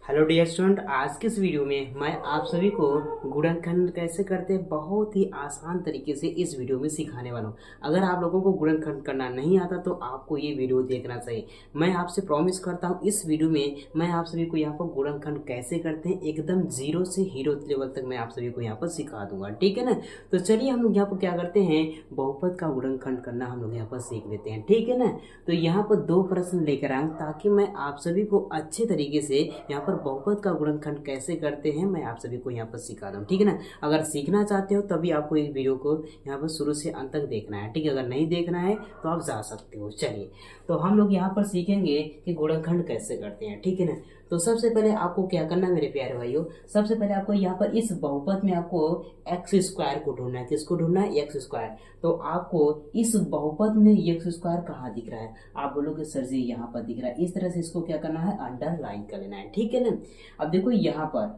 Hello dear student, आज के इस वीडियो में मैं आप सभी को गुणनखंड कैसे करते हैं बहुत ही आसान तरीके से इस वीडियो में सिखाने वाला हूँ। अगर आप लोगों को गुणनखंड करना नहीं आता तो आपको ये वीडियो देखना चाहिए। मैं आपसे प्रॉमिस करता हूँ इस वीडियो में मैं आप सभी को यहाँ पर गुणनखंड कैसे करते हैं एकदम जीरो से हीरो लेवल तक मैं आप सभी को यहाँ पर सिखा दूंगा, ठीक है ना। तो चलिए हम लोग यहाँ पर क्या करते हैं, बहुपद का गुणनखंड करना हम लोग यहाँ पर सीख लेते हैं, ठीक है ना। तो यहाँ पर दो प्रश्न लेकर आऊँ ताकि मैं आप सभी को अच्छे तरीके से यहाँ पर बहुपद का गुणनखंड कैसे करते हैं मैं आप सभी को यहाँ पर सिखा दूँ, ठीक है ना। अगर सीखना चाहते हो तभी आपको एक वीडियो को यहाँ पर शुरू से अंत तक देखना है, ठीक है। अगर नहीं देखना है तो आप जा सकते हो। चलिए तो हम लोग यहाँ पर सीखेंगे कि गुणनखंड कैसे करते हैं, ठीक है ना। तो सबसे पहले आपको क्या करना है मेरे प्यारे भाइयों, सबसे पहले आपको यहाँ पर इस बहुपद में आपको एक्स स्क्वायर को ढूंढना है। किसको ढूंढना है? X square. तो आपको इस बहुपद में एक्स स्क्वायर कहाँ दिख रहा है? आप बोलोगे सर जी यहाँ पर दिख रहा है। इस तरह से इसको क्या करना है, अंडरलाइन कर लेना है, ठीक है ना। अब देखो यहाँ पर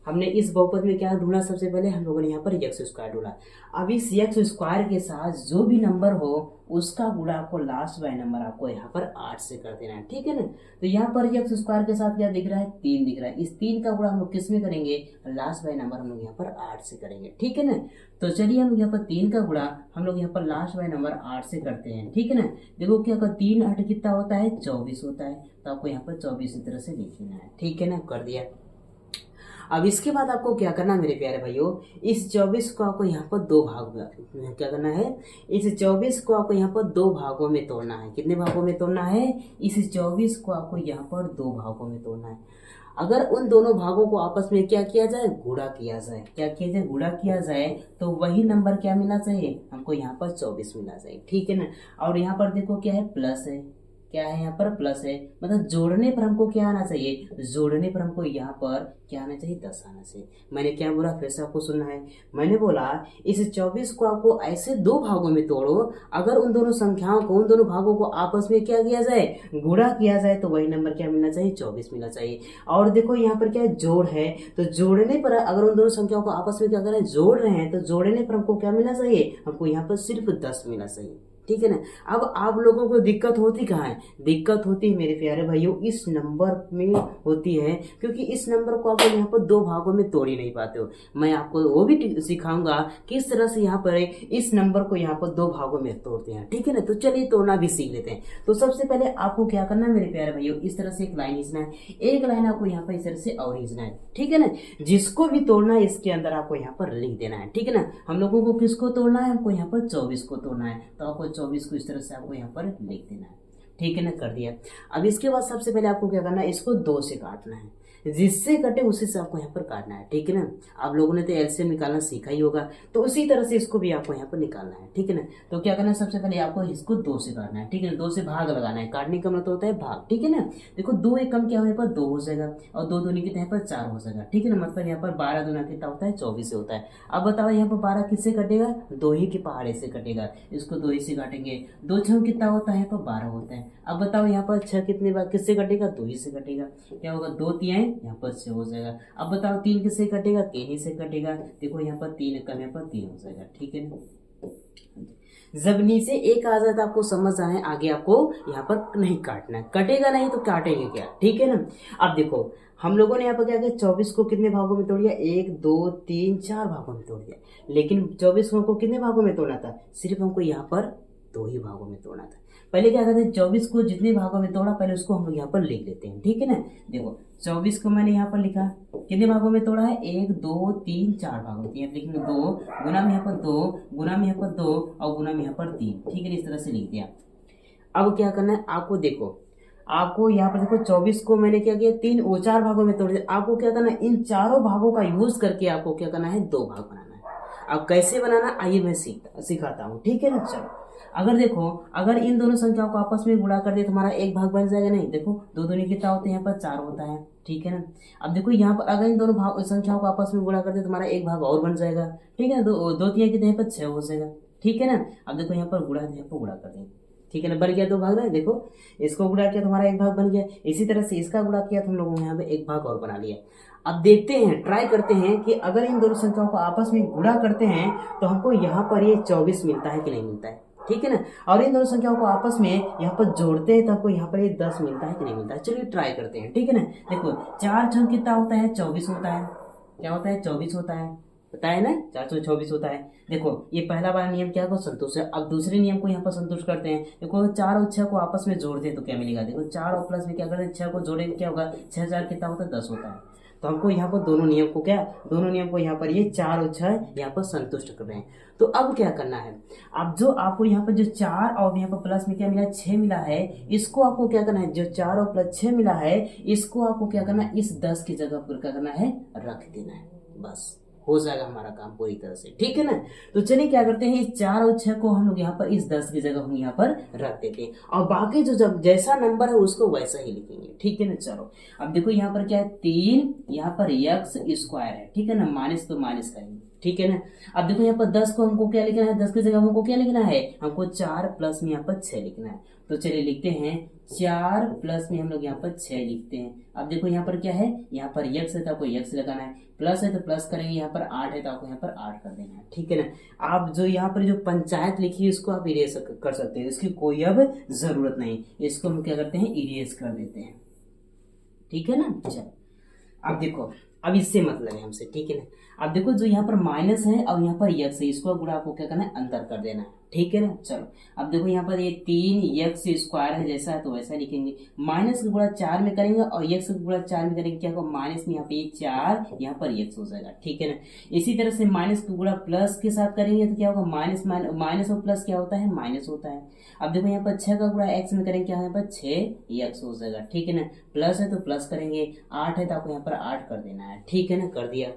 हमने इस बहुपद में क्या ढूंढा, सबसे पहले हम लोगों ने यहाँ पर एक्स स्क्वायर ढूंढा। अब इस एक्स स्क्वायर के साथ जो भी नंबर हो उसका गुणा आपको लास्ट बाय नंबर आपको यहाँ पर 8 से कर देना है, ठीक है ना। तो यहाँ पर एक्स स्क्वायर के साथ क्या दिख रहा है, 3 दिख रहा है। इस 3 का गुणा हम लोग किस में करेंगे, लास्ट बाय नंबर हम लोग यहाँ पर 8 से करेंगे, ठीक है ना। तो चलिए हम यहाँ पर 3 का गुणा हम लोग यहाँ पर लास्ट बाय नंबर 8 से करते हैं, ठीक है ना। देखो क्या 3 8 कितना होता है, 24 होता है। तो आपको यहाँ पर 24 इस तरह से लिख लेना है, ठीक है ना, कर दिया। अब इसके बाद आपको क्या करना है मेरे प्यारे भाइयों, इस 24 को आपको यहाँ पर दो भाग में क्या करना है, इस 24 को आपको यहाँ पर दो भागों में तोड़ना है। कितने भागों में तोड़ना है? इस 24 को आपको यहाँ पर दो भागों में तोड़ना है। अगर उन दोनों भागों को आपस में क्या किया जाए, गुणा किया जाए। क्या किया जाए? गुणा किया जाए। तो वही नंबर क्या मिलना चाहिए हमको, यहाँ पर 24 मिलना चाहिए, ठीक है ना। और यहाँ पर देखो क्या है, प्लस है। क्या है यहाँ पर, प्लस है। मतलब जोड़ने पर हमको क्या आना चाहिए, जोड़ने पर हमको यहाँ पर क्या आना चाहिए, 10 आना चाहिए। मैंने क्या बोला, फिर से आपको सुनना है। मैंने बोला इस 24 को आपको ऐसे दो भागों में तोड़ो, अगर उन दोनों संख्याओं को, उन दोनों भागों को आपस में क्या किया जाए, गुणा किया जाए। तो वही नंबर क्या मिलना चाहिए, 24 मिलना चाहिए। और देखो यहाँ पर क्या है, जोड़ है। तो जोड़ने पर अगर उन दोनों संख्याओं को आपस में क्या करें, जोड़ रहे हैं, तो जोड़ने पर हमको क्या मिलना चाहिए, हमको यहाँ पर सिर्फ 10 मिलना चाहिए, ठीक है ना। अब आप लोगों को दिक्कत होती कहाँ है? दिक्कत होती है मेरे प्यारे भाइयों इस नंबर में होती है, क्योंकि इस नंबर को आप लोग यहाँ पर दो भागों में तोड़ ही नहीं पाते हो। मैं आपको वो भी सिखाऊंगा किस तरह से यहाँ पर इस नंबर को यहाँ पर दो भागों में तोड़ते हैं, ठीक है ना। तो चलिए तोड़ना भी सीख लेते हैं। तो सबसे पहले आपको क्या करना है मेरे प्यारे भाइयों, इस तरह से एक लाइन खींचना है। एक लाइन आपको यहाँ पर इस तरह से और खींचना है, ठीक है ना। जिसको भी तोड़ना है इसके अंदर आपको यहाँ पर लिख देना है, ठीक है ना। हम लोगों को किसको तोड़ना है, हमको यहाँ पर 24 को तोड़ना है। तो आपको 24 को इस तरह से आपको यहाँ पर लिख देना है, ठीक है ना, कर दिया। अब इसके बाद सबसे पहले आपको क्या करना है, इसको 2 से काटना है। जिससे कटे उसी से आपको यहाँ पर काटना है, ठीक है ना। आप लोगों ने तो एलसीएम निकालना सीखा ही होगा, तो उसी तरह से इसको भी आपको यहाँ पर निकालना है, ठीक है ना। तो क्या करना है, सबसे पहले आपको इसको 2 से काटना है, ठीक है ना। 2 से भाग लगाना है, काटने का मतलब होता है भाग, ठीक है ना। देखो 2 एक कम क्या हो, यहाँ पर 2 हो जाएगा, और 2 दूनी कितने यहाँ पर 4 हो जाएगा, ठीक है ना। मतलब यहाँ पर 12 दूना कितना होता है, 24 से होता है। अब बताओ यहाँ पर 12 किससे कटेगा, 2 ही के पहाड़े से कटेगा। इसको 2 ही से काटेंगे। 2 6 कितना होता है, यहाँ पर 12 होता है। अब बताओ यहाँ पर 6 कितने बार किससे कटेगा, 2 ही से कटेगा। क्या होगा, 2 तिहाई यहाँ पर 6 हो जाएगा। अब बताओ 3 किससे कटेगा, 3 ही से कटेगा। देखो यहाँ पर 3 कम, यहाँ पर 3 हो जाएगा, ठीक है ना। जब नीचे एक आ जाता आपको समझ आना है, आगे आपको यहाँ पर नहीं काटना है। कटेगा नहीं तो काटेंगे क्या, ठीक है ना। अब देखो हम लोगों ने यहाँ पर क्या किया, 24 को कितने भागों में तोड़ दिया, 1 2 3 4 भागों में तोड़ दिया। लेकिन 24 को हमको कितने भागों में तोड़ना था, सिर्फ हमको यहाँ पर 2 ही भागों में तोड़ना था। पहले क्या करते हैं, 24 को जितने भागों में तोड़ा पहले उसको हम लोग यहाँ पर लिख लेते हैं, ठीक है ना। देखो 24 को मैंने यहाँ पर लिखा, कितने भागों में तोड़ा है, 1 2 3 4 भागों में। यहाँ लिखेंगे 2 गुना में यहाँ पर 2 गुना में यहाँ पर 2 और गुना में यहाँ पर 3, ठीक है, इस तरह से लिख दिया। अब क्या करना है आपको, देखो आपको यहाँ पर देखो 24 को मैंने क्या किया, 3 और 4 भागों में तोड़ दिया। आपको क्या करना है, इन चारों भागों का यूज करके आपको क्या करना है, 2 भाग बनाना है। अब कैसे बनाना, आइए मैं सिखाता हूँ, ठीक है ना। चलो अगर देखो, अगर इन दोनों संख्याओं को आपस में गुणा कर दे तो हमारा एक भाग बन जाएगा। नहीं, देखो 2 दूनी कितना होता है, यहाँ पर 4 होता है, ठीक है ना। अब देखो यहाँ पर अगर इन दोनों संख्याओं को आपस में गुणा कर दे तो हमारा एक भाग और बन जाएगा, ठीक है ना। 2 तिहाई कितने, यहाँ पर 6 हो जाएगा, ठीक है ना। अब देखो यहाँ पर गुणा, यहाँ पर गुणा कर देंगे, ठीक है ना, बन गया 2 भाग ना। देखो इसको गुणा किया तो हमारा एक भाग बन गया। इसी तरह से इसका गुणा किया तो हम लोगों ने यहाँ पे एक भाग और बना लिया। अब देखते हैं, ट्राई करते हैं कि अगर इन दोनों संख्याओं को आपस में गुणा करते हैं तो हमको यहाँ पर ये 24 मिलता है कि नहीं मिलता है। ठीक है ना। और इन दोनों संख्याओं को आपस में यहाँ पर जोड़ते हैं तो आपको यहाँ पर ये 10 मिलता है कि नहीं मिलता है। चलिए ट्राई करते हैं, ठीक है ना। देखो 4 छंग कितना होता है, 24 होता है। क्या होता है, 24 होता है, पता है ना, 424 होता है। देखो ये पहला वाला नियम क्या को संतुष्ट है। अब दूसरे नियम को यहाँ पर संतुष्ट करते हैं। देखो 4 और 6 को आपस में जोड़ दे तो क्या मिलेगा, देखो 4 और प्लस में क्या करते हैं, 6 को जोड़ेंगे क्या होगा, 6 4 कितना होता है, 10 होता है। तो हमको यहाँ पर दोनों नियम को क्या, दोनों नियम को यहाँ पर ये 4 और 6 यहाँ पर संतुष्ट कर रहे हैं। तो अब क्या करना है, अब जो आपको यहाँ पर जो 4 और यहाँ पर प्लस में क्या मिला, 6 मिला है, इसको आपको क्या करना है, जो 4 और प्लस 6 मिला है इसको आपको क्या करना है, इस 10 की जगह पर क्या करना है, रख देना है। बस हो जाएगा हमारा काम पूरी तरह से, ठीक है ना। तो चलिए क्या करते हैं, इस 4 और 6 को हम लोग यहाँ पर इस 10 की जगह हम यहाँ पर रख देते हैं और बाकी जो जब जैसा नंबर है उसको वैसा ही लिखेंगे, ठीक है ना। चलो अब देखो यहाँ पर क्या है, 3 यहाँ पर एक्स स्क्वायर है, ठीक है ना, माइनस तो माइनस करेंगे, ठीक है ना। अब देखो यहाँ पर 10 को हमको क्या लिखना है, 10 की जगह हमको क्या लिखना है, हमको 4 प्लस में यहाँ पर 6 लिखना है। तो चलिए लिखते हैं 4 प्लस में हम लोग यहाँ पर 6 लिखते हैं। अब देखो यहाँ पर क्या है, यहाँ पर x है तो आपको x लगाना है, प्लस है तो प्लस करेंगे, यहाँ पर 8 है तो आपको यहाँ पर 8 कर देना है, ठीक है ना। आप जो यहाँ पर जो पंचायत लिखी है इसको आप इरेज कर सकते हैं, इसकी कोई अब जरूरत नहीं, इसको हम क्या करते हैं, इरेज कर देते हैं, ठीक है ना। चलो अब देखो, अब इससे मतलब है हमसे, ठीक है ना। अब देखो जो यहाँ पर माइनस है और यहाँ पर यक्स है, इसको गुणा आपको क्या करना है, अंतर कर देना है, ठीक है ना। चलो अब देखो यहाँ पर ये 3 यक्स स्क्वायर है, जैसा है तो वैसा लिखेंगे। माइनस का गुणा 4 में करेंगे और यक्स का गुणा 4 में करेंगे, क्या होगा, माइनस में यहाँ पे 4 यहाँ पर यक्स हो जाएगा, ठीक है ना। इसी तरह से माइनस का गुणा प्लस के साथ करेंगे तो क्या होगा, माइनस माइनस और प्लस क्या होता है, माइनस होता है। अब देखो यहाँ पर 6 का गुणा एक्स में करेंगे, क्या यहाँ पर 6 यक्स हो जाएगा, ठीक है ना। प्लस है तो प्लस करेंगे, 8 है तो आपको यहाँ पर 8 कर देना है, ठीक है ना, कर दिया।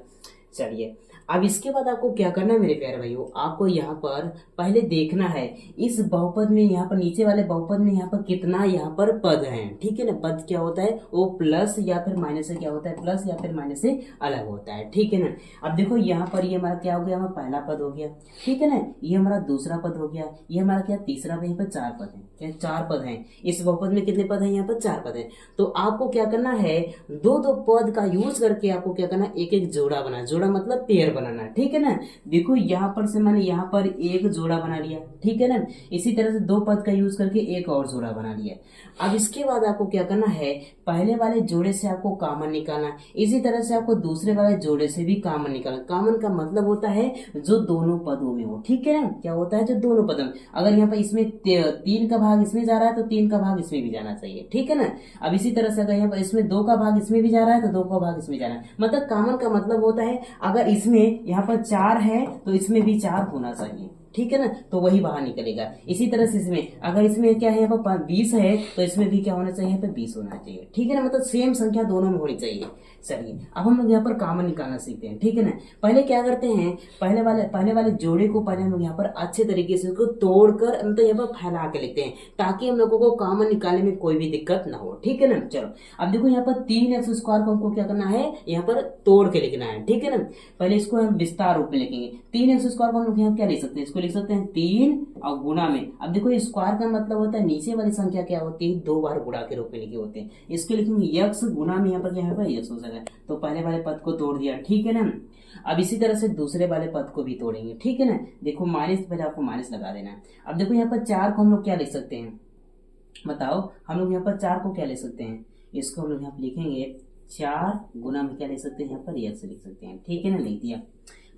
चलिए अब इसके बाद आपको क्या करना है मेरे प्यारे भाइयों, आपको यहाँ पर पहले देखना है इस बहुपद में, यहाँ पर नीचे वाले बहुपद में यहाँ पर कितना यहाँ पर पद है, ठीक है ना। पद क्या होता है, वो प्लस या फिर माइनस से क्या होता है, प्लस या फिर माइनस से अलग होता है, ठीक है ना। अब देखो यहाँ पर ये हमारा क्या हो गया, हमारा पहला पद हो गया, ठीक है ना। ये हमारा दूसरा पद हो गया, ये हमारा क्या तीसरा पद, यहाँ पर 4 पद है, क्या 4 पद है। इस बहुपद में कितने पद है, यहाँ पर 4 पद है। तो आपको क्या करना है, दो दो पद का यूज करके आपको क्या करना है, एक एक जोड़ा बनाना, जोड़ा मतलब पेयर बनाना, ठीक है ना। देखो यहाँ पर से मैंने यहाँ पर एक जोड़ा बना लिया, ठीक है ना। इसी तरह से 2 पद का यूज करके एक और जोड़ा बना लिया। अब इसके बाद आपको क्या करना है, पहले वाले जोड़े से आपको कॉमन निकालना, इसी तरह से आपको दूसरे वाले जोड़े से भी कॉमन निकालना। कॉमन का मतलब होता है जो दोनों पदों में हो, ठीक है ना। क्या होता है, जो दोनों पदों में, अगर यहाँ पर इसमें 3 का भाग इसमें जा रहा है तो 3 का भाग इसमें भी जाना चाहिए, ठीक है ना। अब इसी तरह से अगर यहाँ पर इसमें 2 का भाग इसमें भी जा रहा है तो 2 का भाग इसमें जाना है। मतलब कॉमन का मतलब होता है अगर इसमें यहाँ पर 4 है तो इसमें भी 4 होना चाहिए, ठीक है ना, तो वही बाहर निकलेगा। इसी तरह से इसमें अगर इसमें क्या है, यहाँ पर 20 है तो इसमें भी क्या होना चाहिए, यहाँ पे 20 होना चाहिए, ठीक है ना। मतलब सेम संख्या दोनों में होनी चाहिए। चलिए अब हम लोग यहाँ पर कॉमन निकालना सीखते हैं, ठीक है ना। पहले क्या करते हैं, पहले वाले जोड़े को पहले हम लोग यहाँ पर अच्छे तरीके से उसको तोड़कर मतलब यहाँ पर फैला के लिखते हैं ताकि हम लोगों को कॉमन निकालने में कोई भी दिक्कत ना हो, ठीक है ना। चलो अब देखो यहाँ पर 3x स्क्वायर को हमको क्या करना है, यहाँ पर तोड़ के लिखना है, ठीक है ना। पहले इसको हम विस्तार रूप में लिखेंगे। 3x स्क्वायर को हम लोग यहाँ क्या लिख सकते हैं, इसको लिख सकते हैं 3 और गुणा में। अब देखो स्क्वायर का मतलब होता है नीचे वाली संख्या क्या होती है, 2 बार गुणा के रूप में लिखे होते हैं। इसको लिखेंगे यक्स गुणा में, यहाँ पर क्या है, यक्स हो जाएगा। तो पहले वाले पद को तोड़ दिया, ठीक है ना। अब इसी तरह से दूसरे वाले पद को भी तोड़ेंगे, ठीक है ना। देखो माइनस, पहले आपको माइनस लगा देना है। अब देखो यहाँ पर 4 को हम लोग क्या लिख सकते हैं, बताओ, हम लोग यहाँ पर 4 को क्या लिख सकते हैं, इसको हम लोग यहाँ पर लिखेंगे 4 गुना में क्या लिख सकते हैं, यहाँ पर यक्स लिख सकते हैं, ठीक है ना, लिख दिया।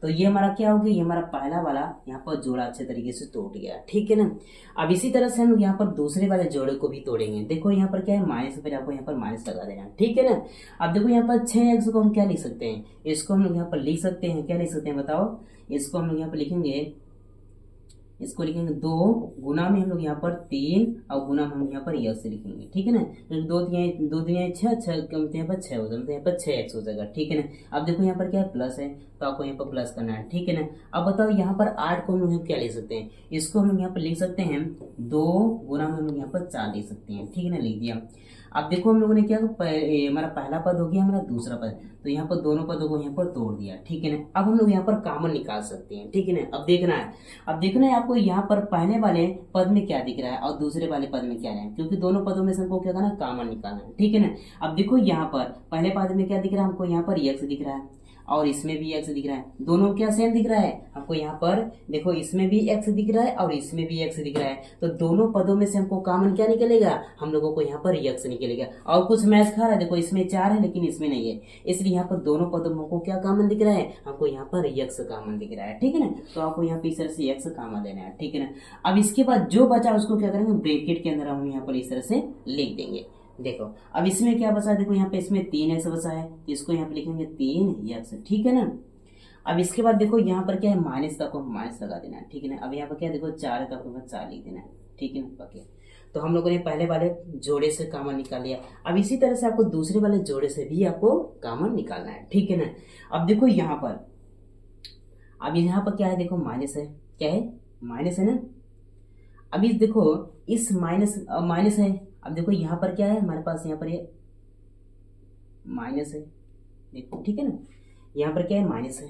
तो ये हमारा क्या हो गया, ये हमारा पहला वाला यहाँ पर जोड़ा अच्छे तरीके से तोड़ गया, ठीक है ना। अब इसी तरह से हम यहाँ पर दूसरे वाले जोड़े को भी तोड़ेंगे। देखो यहाँ पर क्या है, माइनस, फिर आपको यहाँ पर माइनस लगा देना है, ठीक है ना। अब देखो यहाँ पर 6x को हम क्या लिख सकते हैं, इसको हम लोग यहाँ पर लिख सकते हैं, क्या लिख सकते हैं बताओ, इसको हम लोग यहाँ पर लिखेंगे, इसको लिखेंगे 2 गुना में हम लोग यहाँ पर 3 और गुना में हम यहाँ पर यक्स लिखेंगे, ठीक है ना। तो 2 दिया 6, 6 कम यहाँ पर 6 हो जाएगा, तो यहाँ पर 6x हो जाएगा, ठीक है ना। अब देखो यहाँ पर क्या है, प्लस है तो आपको यहाँ पर प्लस करना है, ठीक है ना। अब बताओ यहाँ पर 8 को हम लोग क्या लिख सकते हैं, इसको हम लोग यहाँ पर लिख सकते हैं 2 गुना में हम लोग यहाँ पर 4 लिख सकते हैं, ठीक है ना, लिख दिया। अब देखो हम लोगों ने क्या, हमारा पहला पद हो गया, हमारा दूसरा पद, तो यहाँ पर दोनों पदों को यहाँ पर तोड़ दिया, ठीक है ना। अब हम लोग यहाँ पर कॉमन निकाल सकते हैं, ठीक है ना। अब देखना है आपको यहाँ पर पहले वाले पद में क्या दिख रहा है और दूसरे वाले पद में क्या है, क्योंकि दोनों पदों में से हमको क्या करना है, कॉमन निकालना है, ठीक है ना। अब देखो यहाँ पर पहले पद में क्या दिख रहा है हमको, यहाँ पर यक्स दिख रहा है और इसमें भी x दिख रहा है, दोनों क्या सेम दिख रहा है हमको यहाँ पर। देखो इसमें भी x दिख रहा है और इसमें भी x दिख रहा है, तो दोनों पदों में से हमको कॉमन क्या निकलेगा, हम लोगों को यहाँ पर x निकलेगा। और कुछ मैच खा रहा है, देखो इसमें 4 है लेकिन इसमें नहीं है, इसलिए यहाँ पर दोनों पदों में हमको क्या कॉमन दिख रहा है, हमको यहाँ पर x कॉमन दिख रहा है। ठीक है ना, तो आपको यहाँ पे इस तरह से x कॉमन लेना है। ठीक है ना, अब इसके बाद जो बचा उसको क्या करेंगे, ब्रैकेट के अंदर हम यहाँ पर इस तरह से लिख देंगे। देखो अब इसमें क्या बचा, देखो यहाँ पे इसमें 3x बचा है, इसको यहाँ पे लिखेंगे 3x। ठीक है ना, अब इसके बाद देखो यहाँ पर क्या है, माइनस का आपको माइनस लगा देना है। ठीक है ना, अब यहाँ पर क्या देखो 4 है तो आपको 4 लिख देना है। ठीक है ना, ओके। तो हम लोगों ने पहले वाले जोड़े से कॉमन निकाल लिया, अब इसी तरह से आपको दूसरे वाले जोड़े से भी आपको कॉमन निकालना है। ठीक है ना, अब देखो यहाँ पर, अब यहाँ पर क्या है, देखो माइनस है, क्या है माइनस है ना। अभी देखो इस माइनस है, अब देखो यहाँ पर क्या है हमारे पास, यहाँ पर ये माइनस है, देखो ठीक है ना, यहाँ पर क्या है माइनस है।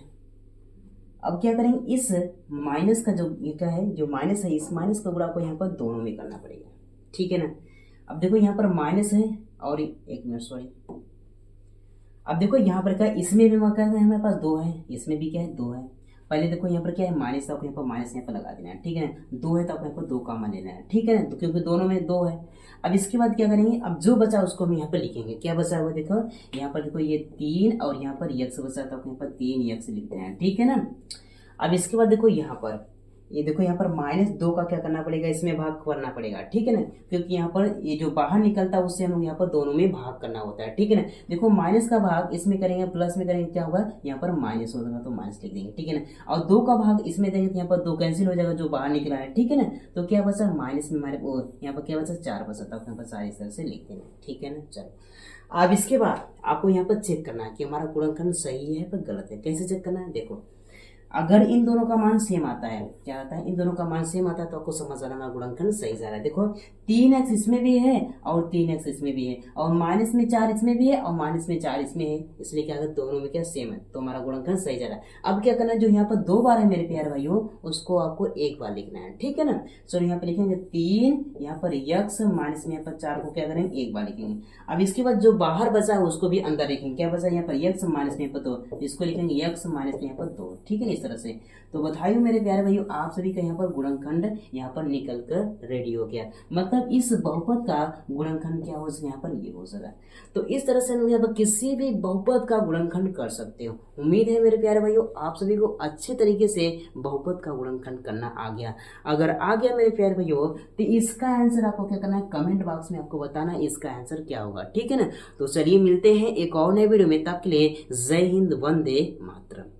अब क्या करेंगे, इस माइनस का जो ये क्या है, जो माइनस है, इस माइनस का गुणा को यहाँ पर दोनों में करना पड़ेगा। ठीक है ना, अब देखो यहाँ पर माइनस है और एक मिनट सॉरी, अब देखो यहाँ पर क्या है, इसमें भी क्या है हमारे पास 2 है, इसमें भी क्या है 2 है। पहले देखो यहाँ पर क्या है माइनस, तो आपको यहाँ पर माइनस यहाँ पर लगा देना है। ठीक है ना, 2 है तो आपको यहाँ पर 2 कॉमन लेना है। ठीक है ना, तो क्योंकि दोनों में 2 है। अब इसके बाद क्या करेंगे, अब जो बचा उसको हम यहाँ पर लिखेंगे, क्या बचा हुआ देखो यहाँ पर, देखो ये 3 और यहाँ पर x बचा, तो आपको यहाँ पर 3x लिख देना है। ठीक है ना, अब इसके बाद देखो यहाँ पर, ये देखो यहाँ पर -2 का क्या करना पड़ेगा, इसमें भाग करना पड़ेगा। ठीक है ना, क्योंकि यहाँ पर ये जो बाहर निकलता है उससे हम लोग यहाँ पर दोनों में भाग करना होता है। ठीक है ना, देखो माइनस का भाग इसमें करेंगे, प्लस में करेंगे क्या होगा, यहाँ पर माइनस होगा तो माइनस लिख देंगे। ठीक है ना, और 2 का भाग इसमें देंगे तो यहाँ पर 2 कैंसिल हो जाएगा, जो बाहर निकला है। ठीक है ना, तो क्या बचा माइनस में हमारे यहाँ पर क्या बचा 4 बचा, तब यहाँ पर 4 इस तरह से लिख देंगे। ठीक है ना, चलो अब इसके बाद आपको यहाँ पर चेक करना है कि हमारा गुणनखंड सही है या गलत है। कैसे चेक करना है, देखो अगर इन दोनों का मान सेम आता है, क्या आता है, इन दोनों का मान सेम आता है तो आपको समझ आना गुणनखंड सही जा रहा है। देखो 3x इसमें भी है और 3x इसमें भी है, और माइनस में 4 इसमें भी है और माइनस में 4 इसमें है, इसलिए क्या अगर दोनों में क्या सेम है तो हमारा गुणनखंड सही जा रहा है। अब क्या करना है, जो यहाँ पर 2 बार है मेरे प्यारे भाइयों, उसको आपको 1 बार लिखना है। ठीक है ना, चलो यहाँ पे लिखेंगे 3, यहाँ पर x माइनस में यहाँ पर 4 को क्या करेंगे 1 बार लिखेंगे। अब इसके बाद जो बाहर बचा है उसको भी अंदर लिखेंगे, क्या बचा यहाँ पर x माइनस में यहाँ पर 2, इसको लिखेंगे x माइनस में यहाँ पर 2। ठीक है, इस तरह से। तो बधाइयों मेरे प्यारे भाइयों, आप सभी का यहाँ पर गुणनखंड यहाँ पर निकल कर रेडी हो गया। मतलब इस बहुपद का गुणनखंड क्या हो सके, यहाँ पर ये हो सका। तो इस तरह से हम यहाँ पर किसी भी बहुपद का गुणनखंड कर सकते हो। उम्मीद है मेरे प्यारे भाइयों आप सभी को अच्छे तरीके से बहुपद का गुणनखंड करना आ गया। अगर आ गया मेरे प्यारे भाइयों तो इसका आंसर आपको क्या करना है, कमेंट बॉक्स में आपको बताना है इसका आंसर क्या होगा। ठीक है ना, तो चलिए मिलते हैं एक और नए वीडियो में, तब के लिए जय हिंद, वंदे मातरम।